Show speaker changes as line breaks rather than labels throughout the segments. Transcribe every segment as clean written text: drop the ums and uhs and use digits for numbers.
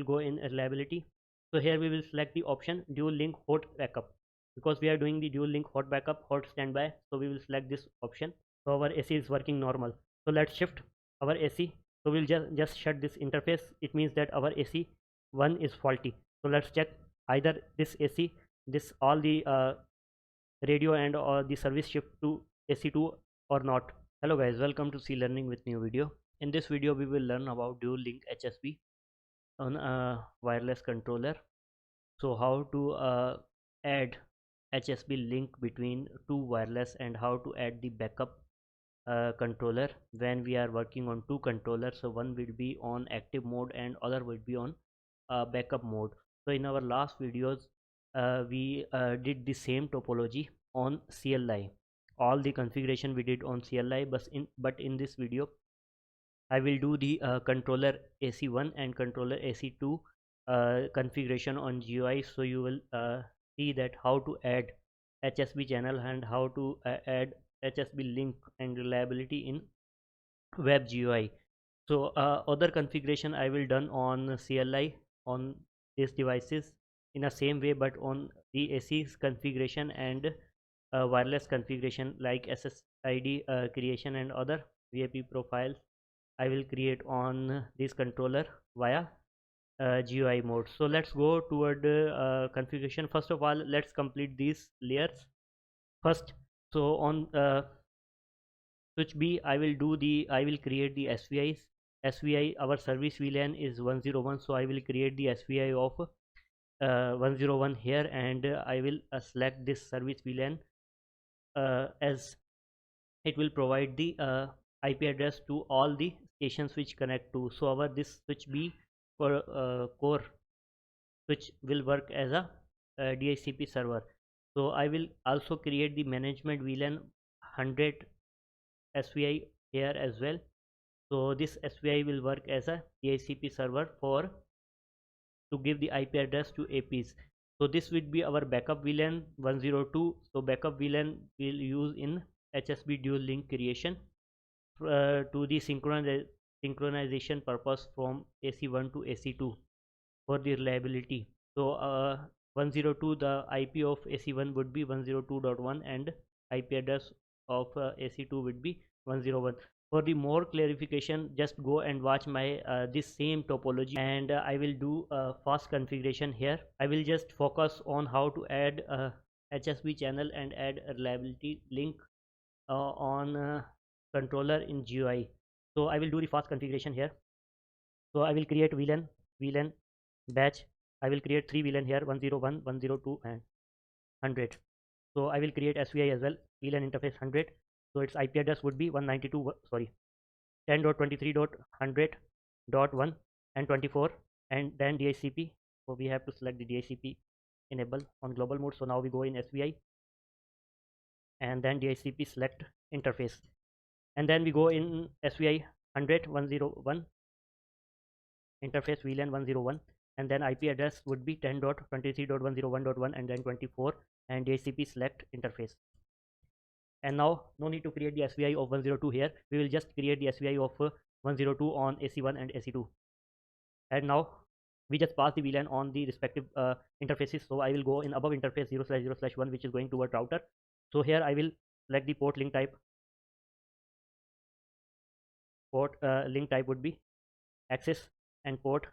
go in reliability. So here we will select the option dual link hot backup, because we are doing the dual link hot backup, hot standby. So we will select this option. So our AC is working normal. So let's shift our AC. So we'll just shut this interface. It means that our AC 1 is faulty. So let's check either this AC, this all the radio and or the service shift to AC2 or not. Hello guys, welcome to C Learning with new video. In this video we will learn about dual link HSB on a wireless controller. So how to add HSB link between two wireless, and how to add the backup controller when we are working on two controllers. So one will be on active mode and other will be on backup mode. So in our last videos we did the same topology on CLI. All the configuration we did on CLI, but in this video I will do the controller AC1 and controller AC2 configuration on GUI. So you will see that how to add HSB channel and how to add HSB link and reliability in web GUI. So other configuration I will done on CLI on these devices in the same way, but on the AC's configuration and wireless configuration like SSID creation and other VIP profiles I will create on this controller via GUI mode. So let's go toward configuration. First of all, let's complete these layers first. So on switch B, I will create the SVIs. SVI, our service VLAN is 101, so I will create the SVI of 101 here, and I will select this service VLAN as it will provide the IP address to all the stations which connect to. So our this switch B for core switch will work as a DHCP server. So I will also create the management VLAN 100 SVI here as well. So this SVI will work as a DHCP server for to give the IP address to APs. So this would be our backup VLAN 102. So backup VLAN will use in HSB dual link creation to the synchronization purpose from AC1 to AC2 for the reliability. So 102, the IP of AC1 would be 102.1 and IP address of AC2 would be 101. For the more clarification, just go and watch my this same topology, and I will do fast configuration here. I will just focus on how to add HSB channel and add a reliability link on controller in GUI. So I will do the fast configuration here. So I will create VLAN batch. I will create 3 VLAN here, 101, 102 and 100. So I will create SVI as well, VLAN interface 100. So its IP address would be 10.23.100.1 and 24, and then DHCP. So we have to select the DHCP enable on global mode. So now we go in SVI and then DHCP select interface, and then we go in SVI 100 101 interface VLAN 101, and then IP address would be 10.23.101.1 and then 24, and DHCP select interface. And now no need to create the SVI of 102 here. We will just create the SVI of 102 on AC1 and AC2, and now we just pass the VLAN on the respective interfaces. So I will go in above interface 0/0/1, which is going toward router. So here I will select the port link type. Port link type would be access, and port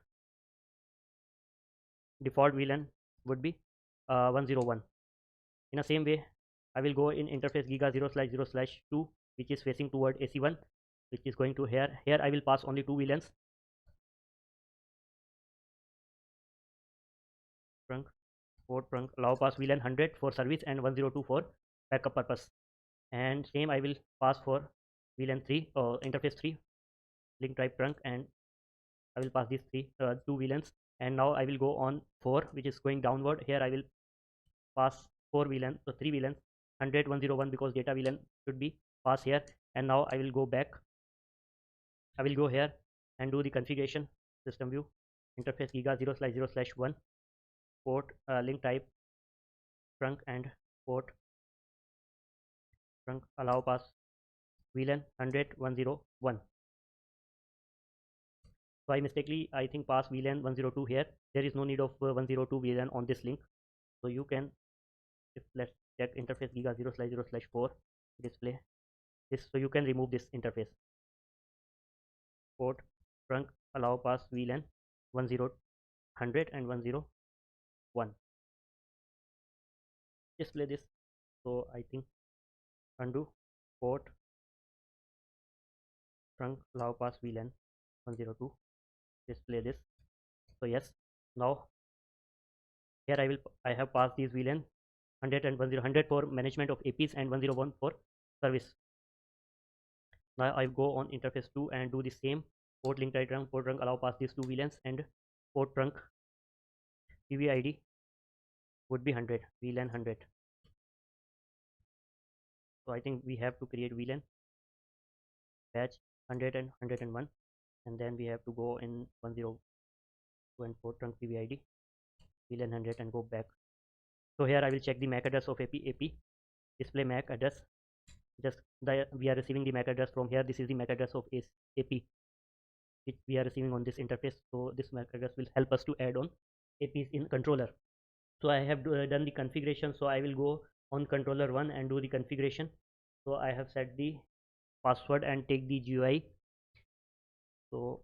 default VLAN would be 101. In the same way, I will go in interface giga 0/0/2, which is facing toward AC1, which is going to here. Here I will pass only 2 VLANs. Trunk, port trunk, allow pass VLAN 100 for service and 102 for backup purpose. And same I will pass for VLAN 3 or interface 3, link type trunk, and I will pass these 2 VLANs. And now I will go on 4, which is going downward. Here I will pass 4 VLANs, so 3 VLANs, 100 101, because data VLAN should be passed here. And now I will go back. I will go here and do the configuration. System view, interface giga 0/0/1, port link type trunk, and port trunk, allow pass VLAN 100 101. So I mistakenly, I think, pass VLAN 102 here. There is no need of 102 VLAN on this link. So you can, if let's check interface giga 0/0/4 display this, so you can remove this interface. Port trunk allow pass VLAN 10 and 101. Display this. So I think undo port trunk allow pass VLAN 102. Display this. So yes, now here I have passed these VLAN 100 and 100 for management of APs and 101 for service. Now I go on interface 2 and do the same. Port link trunk, port trunk allow pass these two VLANs, and port trunk PVID would be 100, VLAN 100. So I think we have to create VLAN batch 100 and 101, and then we have to go in 102 and port trunk PVID VLAN 100 and go back. So here I will check the MAC address of AP display MAC address. Just we are receiving the MAC address from here. This is the MAC address of AP which we are receiving on this interface. So this MAC address will help us to add on APs in controller. So I have done the configuration. So I will go on controller 1 and do the configuration. So I have set the password and take the GUI. So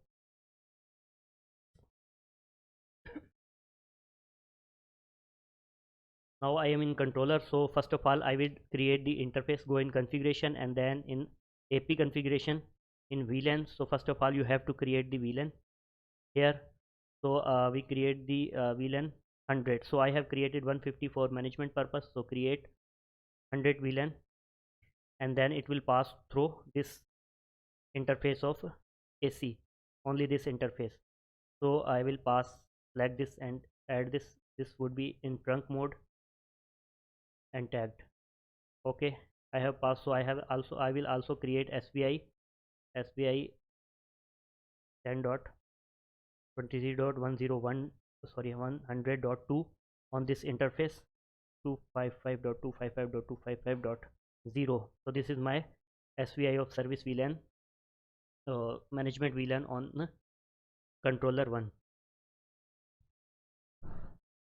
now I am in controller. So first of all I will create the interface, go in configuration, and then in AP configuration in VLAN. So first of all you have to create the VLAN here. So we create the VLAN 100. So I have created 150 for management purpose. So create 100 VLAN, and then it will pass through this interface of AC, only this interface. So I will pass select this and add this. This would be in trunk mode and tagged. Okay, I have passed. So I will also create SBI 10.23.101, sorry, 100.2 on this interface 255.255.255.0. So this is my SVI of service VLAN management VLAN on controller 1.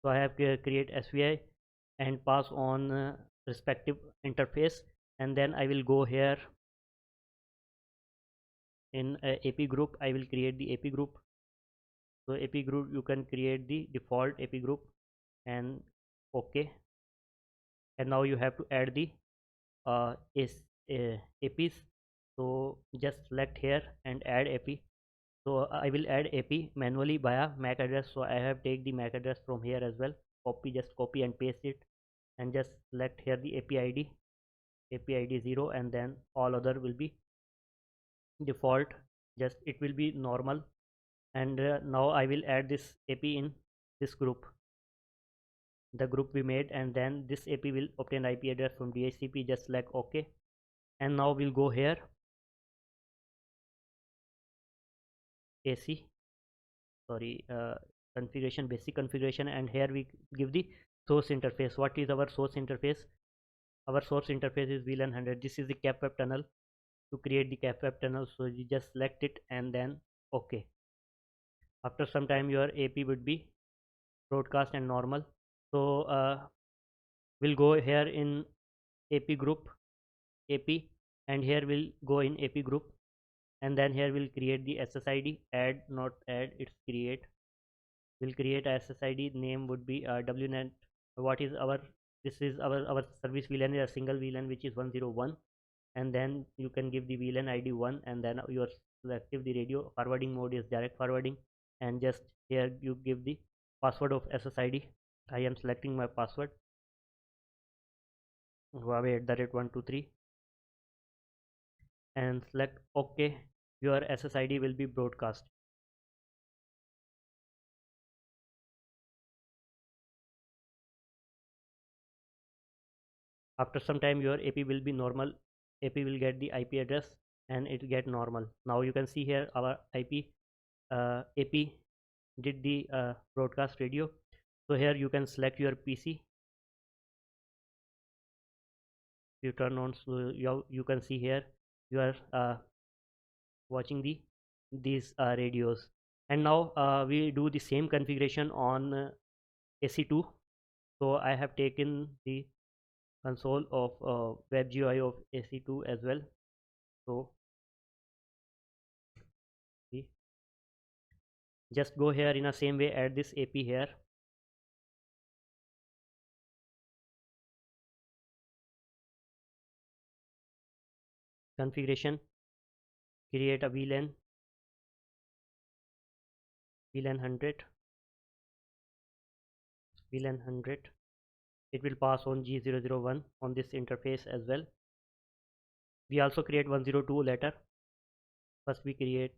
So I have create SVI and pass on respective interface, and then I will go here in AP group. I will create the AP group. So AP group, you can create the default AP group and OK. And now you have to add the APs. So just select here and add AP. So I will add AP manually via MAC address. So I have take the MAC address from here as well. Just copy and paste it, and just select here the APID 0, and then all other will be default. Just it will be normal. And now I will add this AP in this group, the group we made, and then this AP will obtain IP address from DHCP. Just select OK, and now we'll go here AC, sorry, configuration, basic configuration, and here we give the source interface. What is our source interface? Our source interface is VLAN 100. This is the cap web tunnel. To create the cap web tunnel, so you just select it and then OK. After some time your AP would be broadcast and normal. So we'll go here in AP group, AP, and here we'll go in AP group, and then here we'll create the SSID. Add, not add, it's create. We'll create a SSID. Name would be WNet. What is our, this is our service VLAN is a single VLAN which is 101, and then you can give the VLAN ID 1, and then your selective the radio forwarding mode is direct forwarding, and just here you give the password of SSID. I am selecting my password Huawei@123 and select OK. Your SSID will be broadcast. After some time your AP will be normal. AP will get the IP address and it will get normal. Now you can see here our IP AP did the broadcast radio. So here you can select your PC. You turn on, so you can see here you are watching these radios. And now we do the same configuration on AC2. So I have taken the console of web GUI of AC2 as well. So we just go here in the same way, add this AP here, configuration, create a VLAN, VLAN 100, VLAN 100. It will pass on G001 on this interface as well. We also create 102 later. First we create,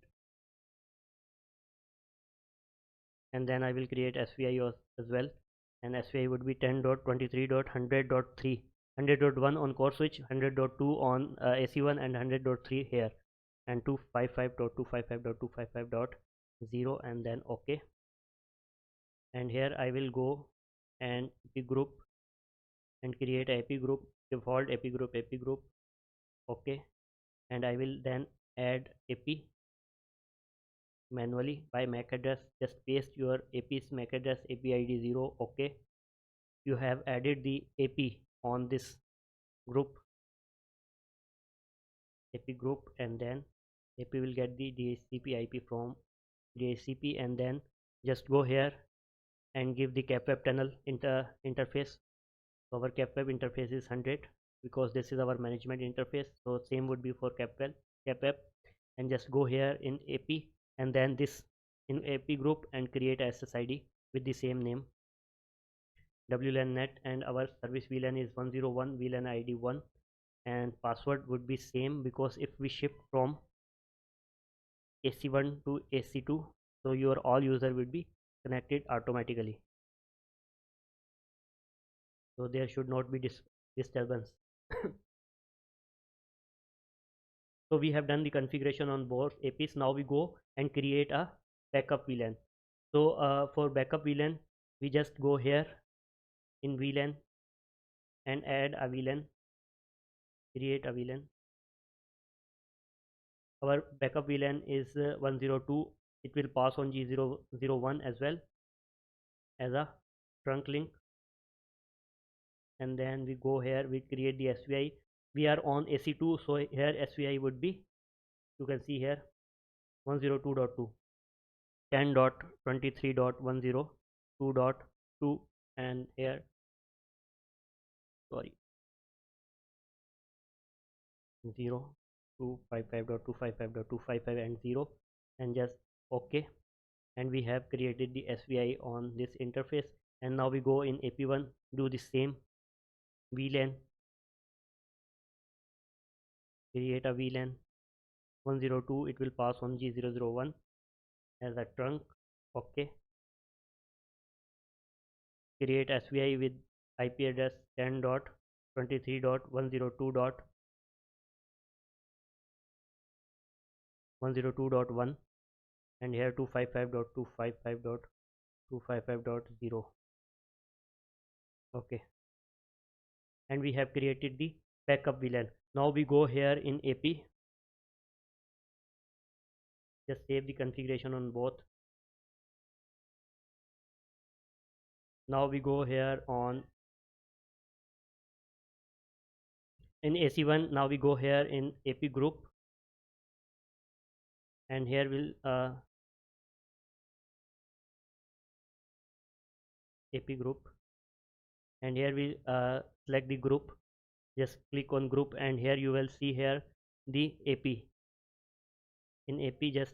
and then I will create SVI as well, and SVI would be 10.23.100.3, 100.1 on core switch, 100.2 on AC1, and 100.3 here, and 255.255.255.0, and then OK. And here I will go and AP group and create a AP group, default AP group, OK. And I will then add AP manually by MAC address. Just paste your AP's MAC address, AP ID 0. OK, you have added the AP on this group, AP group, and then AP will get the DHCP IP from DHCP, and then just go here and give the CapWeb tunnel interface. So our CapWeb interface is 100 because this is our management interface. So same would be for CapWeb, and just go here in AP and then this in AP group and create a SSID with the same name, WLAN net, and our service VLAN is 101, VLAN ID 1, and password would be same because if we shift from AC1 to AC2, so your all user will be connected automatically. So there should not be disturbance. So we have done the configuration on both APs. Now we go and create a backup VLAN. So for backup VLAN, we just go here in VLAN and add a VLAN, create a VLAN. Our backup VLAN is 102. It will pass on G001 as well as a trunk link. And then we go here, we create the SVI. We are on AC2, so here SVI would be, you can see here, 102.2, 10.23.102.2, and here, sorry, 0, 255.255.255 and 0, and just OK. And we have created the SVI on this interface. And now we go in AP1, do the same VLAN, create a VLAN 102. It will pass on G001 as a trunk. OK, create SVI with IP address 10.23.102.102.1, and here 255.255.255.0. OK, and we have created the backup VLAN. Now we go here in AP, just save the configuration on both. Now we go here on in AC1. Now we go here in AP group, and here we'll AP group, and here we select the group. Just click on group, and here you will see here the AP. In AP, just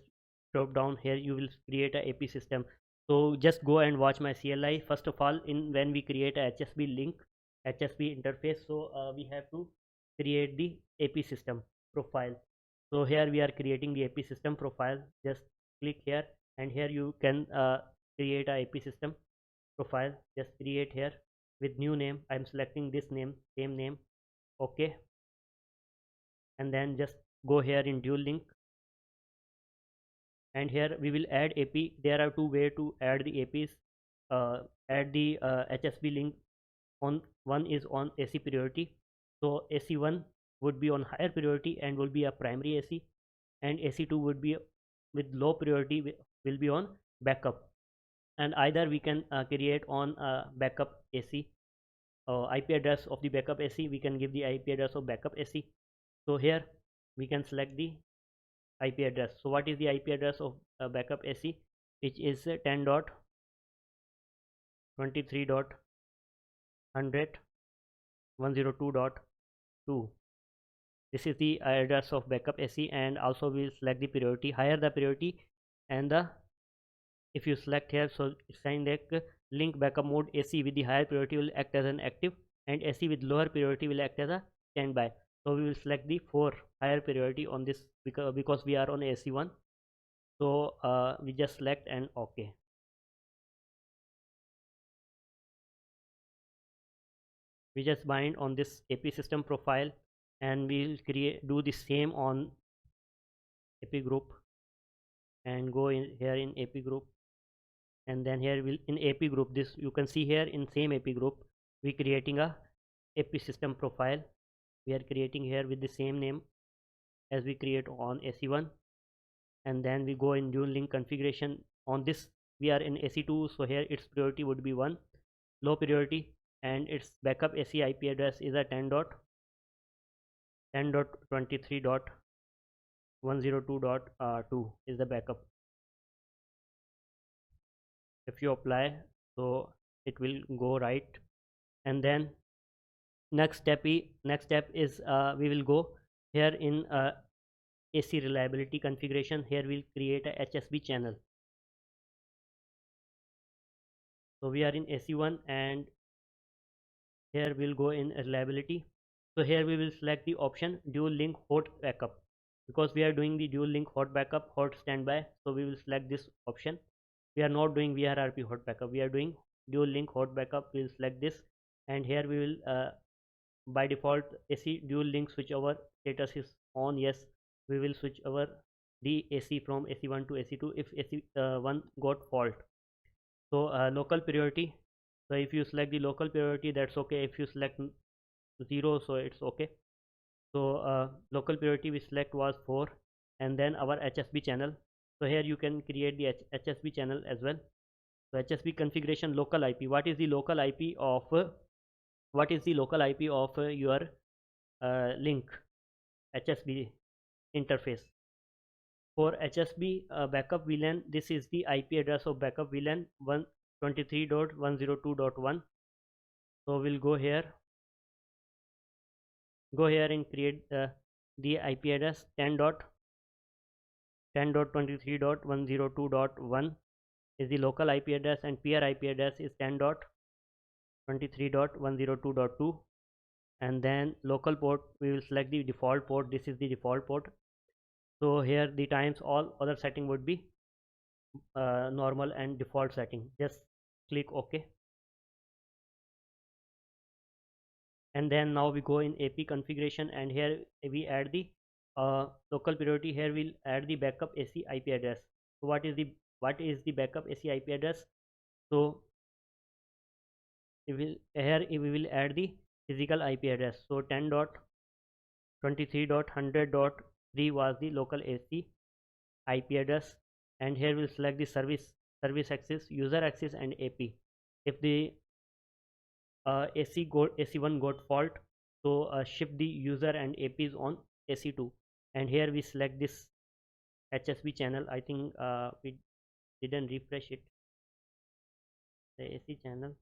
drop down here, you will create a AP system. So just go and watch my CLI. First of all, in when we create a HSB link, HSB interface, so we have to create the AP system profile. So here we are creating the AP system profile. Just click here, and here you can create a AP system profile. Just create here with new name. I'm selecting this name, same name. OK, and then just go here in dual link, and here we will add AP. There are two ways to add the APs. Add the HSB link. On one is on AC priority, so AC1 would be on higher priority and will be a primary AC, and AC2 would be with low priority will be on backup, and either we can create on backup AC IP address of the backup AC. We can give the IP address of backup AC. So here we can select the IP address. So what is the IP address of backup AC, which is 10.23.100.102.2. This is the address of backup AC, and also we'll select the priority. Higher the priority, and the if you select here, so it's saying that link backup mode AC with the higher priority will act as an active, and AC with lower priority will act as a standby. So we will select the 4 higher priority on this, because we are on AC1. So we just select and OK. We just bind on this AP system profile, and we'll do the same on AP group, and go in here in AP group, and then here will in AP group, this you can see here in same AP group we creating a AP system profile. We are creating here with the same name as we create on AC1, and then we go in dual link configuration. On this we are in AC2, so here its priority would be 1, low priority, and its backup AC IP address is a 10.23.102.2 is the backup. If you apply, so it will go right. And then next step is we will go here in AC reliability configuration. Here we'll create a HSB channel. So we are in AC1, and here we'll go in reliability. So here we will select the option dual link hot backup, because we are doing the dual link hot backup, hot standby. So we will select this option. We are not doing VRRP hot backup, we are doing dual link hot backup. We will select this, and here we will by default AC dual link switch over status is on. Yes, we will switch over the AC from AC1 to AC2 if AC1 got fault. So local priority, so if you select the local priority, that's okay. If you select 0, so it's okay. So local priority we select was 4, and then our HSB channel. So here you can create the HSB channel as well. So HSB configuration, local IP. What is the local IP of your link HSB interface? For HSB backup VLAN, this is the IP address of backup VLAN 123.102.1. So we'll go here and create the IP address 10.23.102.1 is the local IP address, and peer IP address is 10.23.102.2. and then local port, we will select the default port. This is the default port. So here the times all other setting would be normal and default setting. Just click OK, and then now we go in AP configuration, and here we add the local priority. Here we'll add the backup AC IP address. So what is the backup AC IP address? So we will add the physical IP address. So 10.23.100.3 was the local AC IP address, and here we'll select the service access, user access, and AP. If the AC1 got fault, so shift the user and APs on AC2, and here we select this HSB channel. I think we didn't refresh it, the AC channel,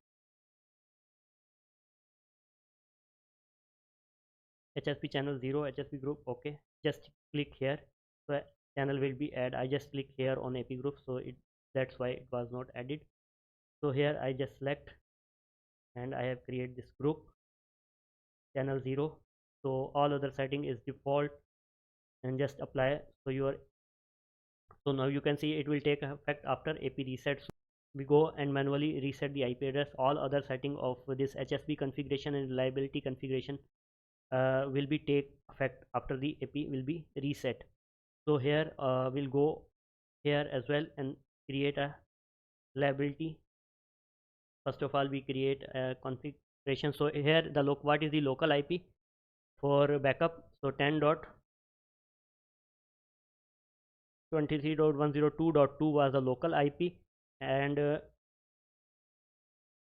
HSB channel 0, HSB group. Okay, just click here, so channel will be added. I just click here on AP group, so that's why it was not added. So here I just select, and I have created this group channel 0. So all other setting is default, and just apply. So now you can see it will take effect after AP reset. So we go and manually reset the IP address. All other setting of this HSB configuration and reliability configuration will be take effect after the AP will be reset. So here we'll go here as well and create a reliability. First of all, we create a configuration. So here what is the local IP for backup? So 23.102.2 was the local IP, and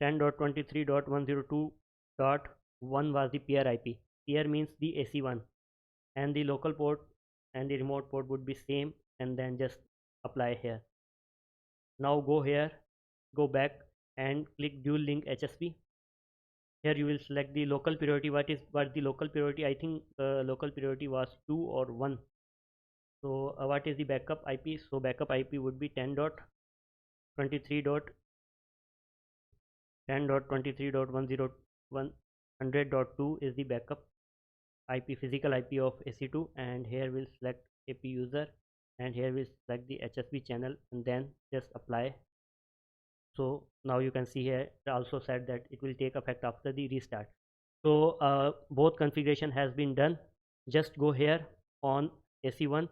10.23.102.1 was the peer IP. Peer means the AC one, and the local port and the remote port would be same, and then just apply here. Now go here, go back and click dual link HSB. Here you will select the local priority. What the local priority? I think local priority was 2 or 1. So what is the backup IP? So backup IP would be 10.23.101.100.2 is the backup IP, physical IP of AC2, and here we'll select AP user, and here we'll select the HSB channel, and then just apply. So now you can see here it also said that it will take effect after the restart. So both configuration has been done. Just go here on AC1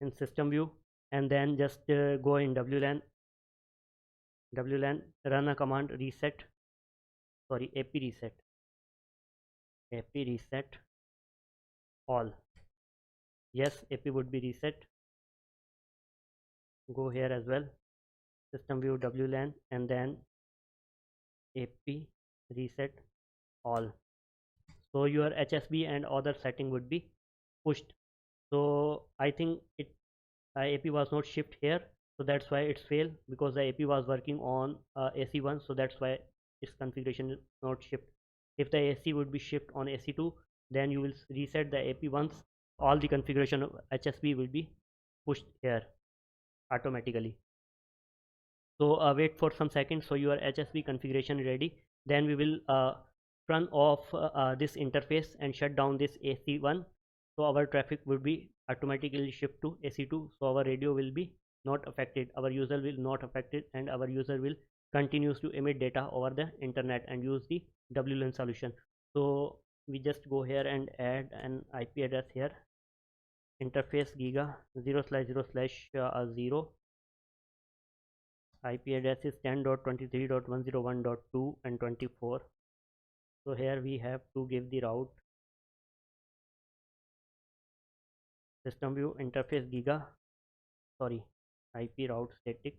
in system view, and then just go in WLAN, run a command reset, sorry, AP reset all. Yes, AP would be reset. Go here as well, system view, WLAN, and then AP reset all. So your HSB and other setting would be pushed. So I think it AP was not shipped here, so that's why it's failed, because the AP was working on AC1, so that's why its configuration is not shipped. If the AC would be shipped on AC2, then you will reset the AP once, all the configuration of HSB will be pushed here automatically. So wait for some seconds. So your HSB configuration ready. Then we will turn off this interface and shut down this AC1. So our traffic will be automatically shift to AC2. So our radio will be not affected. Our user will not affected, and our user will continues to emit data over the internet and use the WLAN solution. So we just go here and add an IP address here. Interface giga 0/0/0. IP address is 10.23.101.2 and 24. So here we have to give the route. System view, interface giga, sorry, IP route static.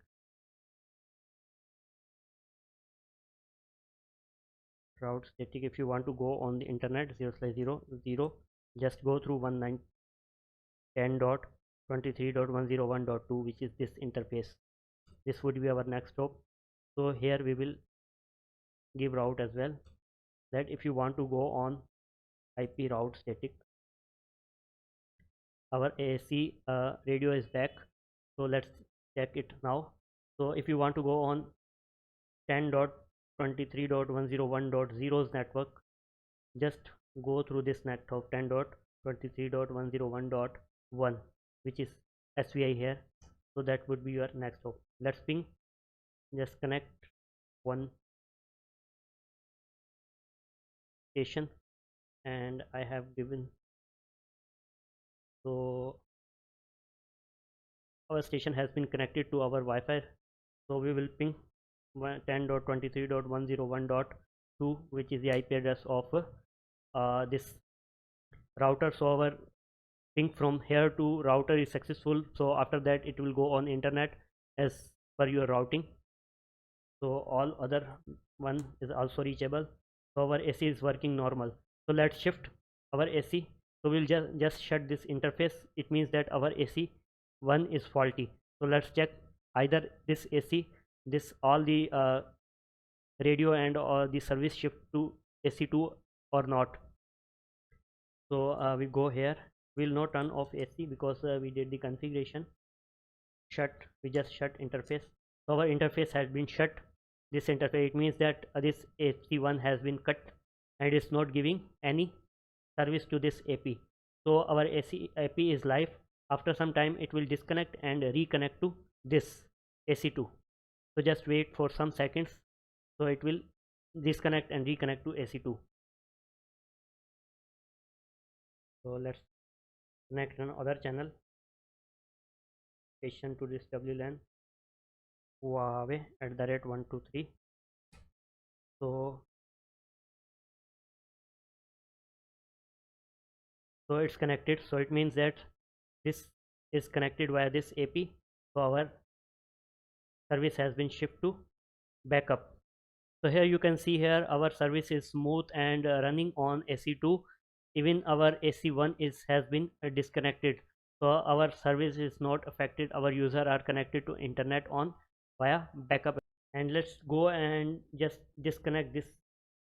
Route static, if you want to go on the internet 0/0/0, just go through 110.23.101.2, which is this interface. This would be our next stop. So here we will give route as well, that if you want to go on IP route static. Our AC radio is back, so let's check it now. So if you want to go on 10.23.101.0's network, just go through this network 10.23.101.1, which is SVI here. So that would be your next stop. Let's ping, just connect one station, and I have given, so our station has been connected to our Wi-Fi. So we will ping 10.23.101.2, which is the IP address of this router. So our ping from here to router is successful. So after that it will go on internet as per your routing. So all other one is also reachable. So our AC is working normal. So let's shift our AC. So we'll just shut this interface. It means that our AC one is faulty. So let's check either this AC, this all the radio and or the service shift to AC2 or not. So we go here. We'll not turn off AC because we did the configuration. Shut, we just shut interface. So our interface has been shut. This interface, it means that this AC1 has been cut and it's not giving any service to this AP. So our AP is live. After some time it will disconnect and reconnect to this AC2. So just wait for some seconds. So it will disconnect and reconnect to AC2. So let's connect another channel station to this WLAN Huawei @123. So So it's connected, so it means that this is connected via this AP. So our service has been shipped to backup. So here you can see here our service is smooth and running on AC2. Even our AC1 is has been disconnected, so our service is not affected. Our user are connected to internet on via backup. And let's go and just disconnect this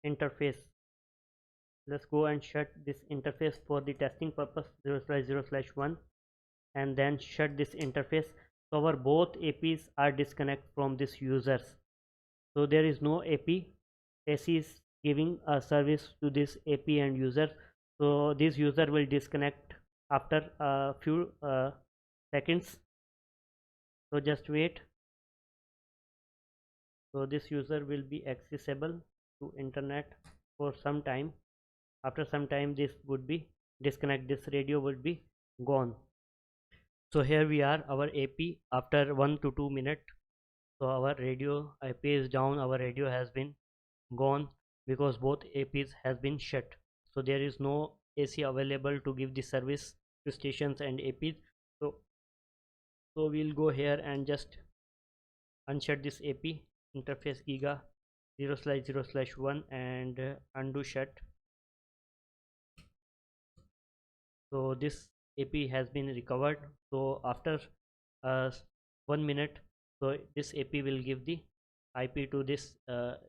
interface. Let's go and shut this interface for the testing purpose 0/0/1, and then shut this interface. So our both APs are disconnect from this users, so there is no AC is giving a service to this AP and user. So this user will disconnect after a few seconds, so just wait. So this user will be accessible to internet for some time. After some time this would be disconnect, this radio would be gone. So here we are, our AP after 1 to 2 minutes. So our radio IP is down, our radio has been gone because both APs has been shut. So there is no AC available to give the service to stations and APs. So we'll go here and just unshut this AP interface giga 0/0/1 and undo shut. So this AP has been recovered. So after uh, 1 minute, so this AP will give the IP to this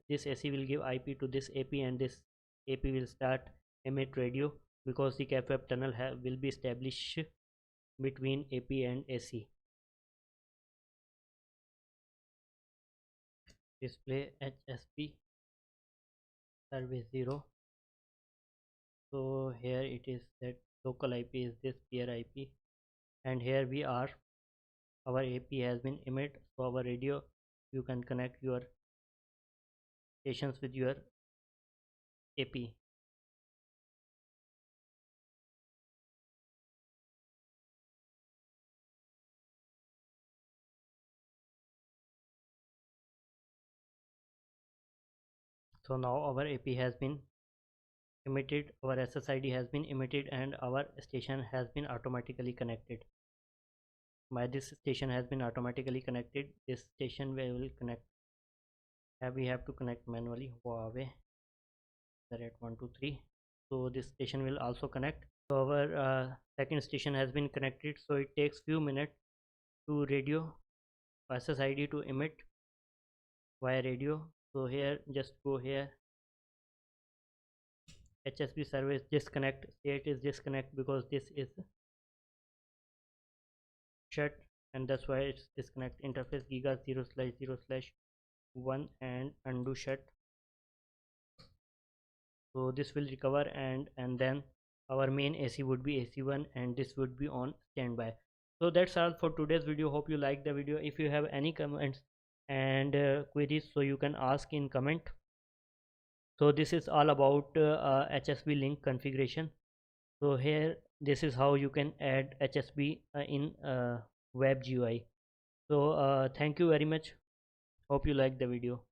this AC will give IP to this AP, and this AP will start emit radio because the CAFWeb tunnel will be established between AP and AC. Display HSB service 0. So here it is that local IP is this peer IP, and here we are, our AP has been emit. So our radio, you can connect your stations with your AP. So now our AP has been emitted, our SSID has been emitted, and our station has been automatically connected. By this station has been automatically connected, this station we will connect. We have to connect manually. Huawei at 123. So this station will also connect. So our second station has been connected. So it takes few minutes to radio SSID to emit via radio. So here just go here, HSB service disconnect. It is disconnect because this is shut, and that's why it's disconnect. Interface giga 0/0/1 and undo shut. So this will recover, and then our main AC would be AC1, and this would be on standby. So that's all for today's video. Hope you like the video. If you have any comments and queries, so you can ask in comment. So this is all about HSB link configuration. So here this is how you can add HSB in web GUI. So thank you very much. Hope you like the video.